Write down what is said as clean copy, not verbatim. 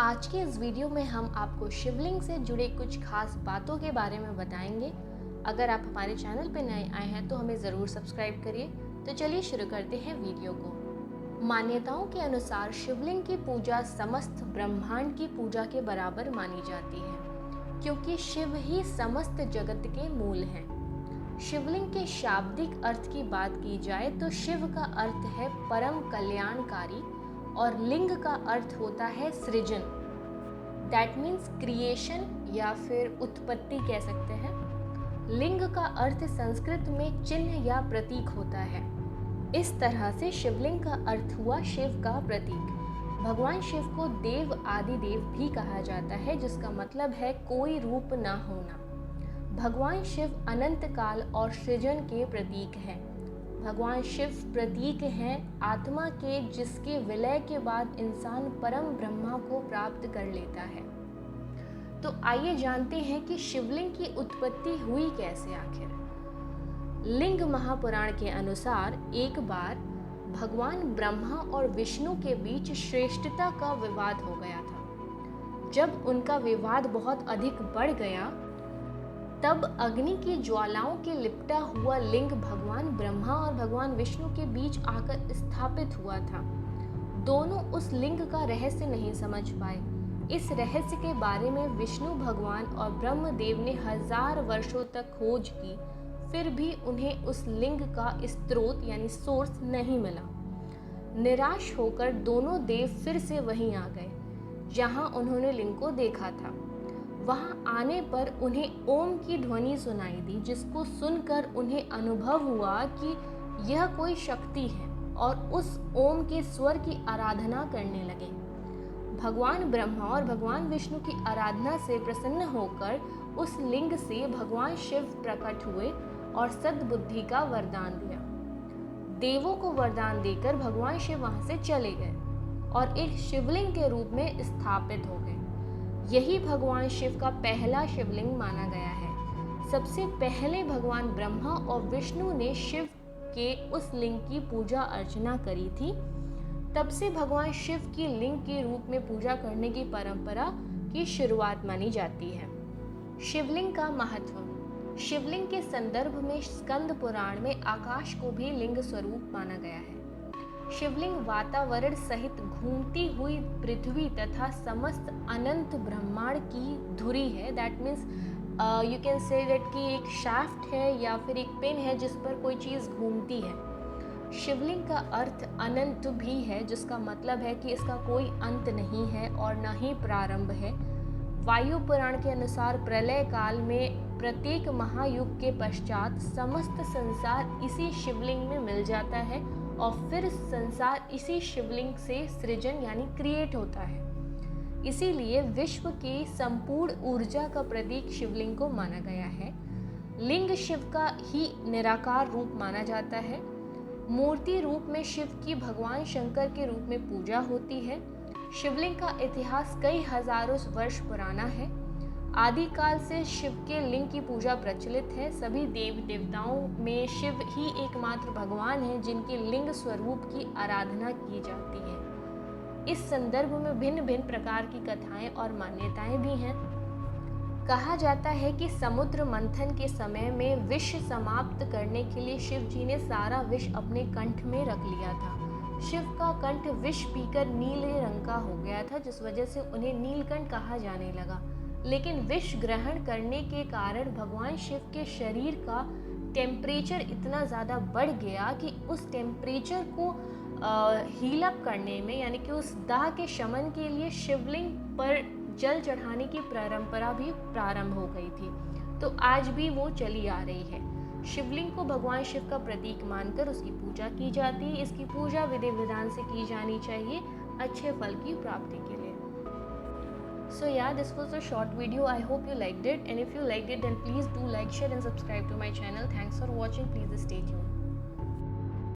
आज के इस वीडियो में हम आपको शिवलिंग से जुड़े कुछ खास बातों के बारे में बताएंगे। अगर आप हमारे चैनल पर नए आए हैं तो हमें ज़रूर सब्सक्राइब करिए। तो चलिए शुरू करते हैं वीडियो को। मान्यताओं के अनुसार शिवलिंग की पूजा समस्त ब्रह्मांड की पूजा के बराबर मानी जाती है, क्योंकि शिव ही समस्त जगत के मूल हैं। शिवलिंग के शाब्दिक अर्थ की बात की जाए तो शिव का अर्थ है परम कल्याणकारी और लिंग का अर्थ होता है सृजन। दैट मीन्स क्रिएशन या फिर उत्पत्ति कह सकते हैं। लिंग का अर्थ संस्कृत में चिन्ह या प्रतीक होता है। इस तरह से शिवलिंग का अर्थ हुआ शिव का प्रतीक। भगवान शिव को देव आदि देव भी कहा जाता है, जिसका मतलब है कोई रूप ना होना। भगवान शिव अनंत काल और सृजन के प्रतीक हैं। भगवान शिव प्रतीक हैं आत्मा के, जिसके विलय के बाद इंसान परम ब्रह्मा को प्राप्त कर लेता है। तो आइए जानते हैं कि शिवलिंग की उत्पत्ति हुई कैसे आखिर। लिंग महापुराण के अनुसार एक बार भगवान ब्रह्मा और विष्णु के बीच श्रेष्ठता का विवाद हो गया था। जब उनका विवाद बहुत अधिक बढ़ गया, तब अग्नि की ज्वालाओं के लिपटा हुआ लिंग भगवान ब्रह्मा और भगवान विष्णु के बीच आकर स्थापित हुआ था। दोनों उस लिंग का रहस्य नहीं समझ पाए। इस रहस्य के बारे में विष्णु भगवान और ब्रह्मदेव ने 1000 वर्षों तक खोज की, फिर भी उन्हें उस लिंग का स्रोत यानी सोर्स नहीं मिला। निराश होकर दोनों देव फिर से वहीं आ गए जहां उन्होंने लिंग को देखा था। वहां आने पर उन्हें ओम की ध्वनि सुनाई दी, जिसको सुनकर उन्हें अनुभव हुआ कि यह कोई शक्ति है, और उस ओम के स्वर की आराधना करने लगे। भगवान ब्रह्मा और भगवान विष्णु की आराधना से प्रसन्न होकर उस लिंग से भगवान शिव प्रकट हुए और सद्बुद्धि का वरदान दिया। देवों को वरदान देकर भगवान शिव वहां से चले गए और एक शिवलिंग के रूप में स्थापित हो गए। यही भगवान शिव का पहला शिवलिंग माना गया है। सबसे पहले भगवान ब्रह्मा और विष्णु ने शिव के उस लिंग की पूजा अर्चना करी थी। तब से भगवान शिव की लिंग के रूप में पूजा करने की परंपरा की शुरुआत मानी जाती है। शिवलिंग का महत्व। शिवलिंग के संदर्भ में स्कंद पुराण में आकाश को भी लिंग स्वरूप माना गया है। शिवलिंग वातावरण सहित घूमती हुई पृथ्वी तथा समस्त अनंत ब्रह्मांड की धुरी है। That means you can say that कि एक शाफ्ट है या फिर एक पिन है जिस पर कोई चीज़ घूमती है। शिवलिंग का अर्थ अनंत भी है, जिसका मतलब है कि इसका कोई अंत नहीं है और न ही प्रारंभ है। वायु पुराण के अनुसार प्रलय काल में प्रत्येक महायुग के पश्चात समस्त संसार इसी शिवलिंग में मिल जाता है और फिर संसार इसी शिवलिंग से सृजन यानी क्रिएट होता है। इसीलिए विश्व की संपूर्ण ऊर्जा का प्रतीक शिवलिंग को माना गया है। लिंग शिव का ही निराकार रूप माना जाता है। मूर्ति रूप में शिव की भगवान शंकर के रूप में पूजा होती है। शिवलिंग का इतिहास कई हजारों वर्ष पुराना है। आदिकाल से शिव के लिंग की पूजा प्रचलित है। सभी देव देवताओं में शिव ही एकमात्र भगवान है जिनके लिंग स्वरूप की आराधना की जाती है। इस संदर्भ में भिन्न भिन्न प्रकार की कथाएं और मान्यताएं भी हैं। कहा जाता है कि समुद्र मंथन के समय में विष समाप्त करने के लिए शिव जी ने सारा विष अपने कंठ में रख लिया था। शिव का कंठ विष पीकर नीले रंग का हो गया था, जिस वजह से उन्हें नीलकंठ कहा जाने लगा। लेकिन विष ग्रहण करने के कारण भगवान शिव के शरीर का टेम्परेचर इतना ज़्यादा बढ़ गया कि उस टेम्परेचर को हील अप करने में यानी कि उस दाह के शमन के लिए शिवलिंग पर जल चढ़ाने की परंपरा भी प्रारंभ हो गई थी। तो आज भी वो चली आ रही है। शिवलिंग को भगवान शिव का प्रतीक मानकर उसकी पूजा की जाती है। इसकी पूजा विधि विधान से की जानी चाहिए अच्छे फल की प्राप्ति के लिए। So yeah, this was a short video. I hope you liked it, and if you liked it then please do like, share and subscribe to my channel. Thanks for watching. Please stay tuned.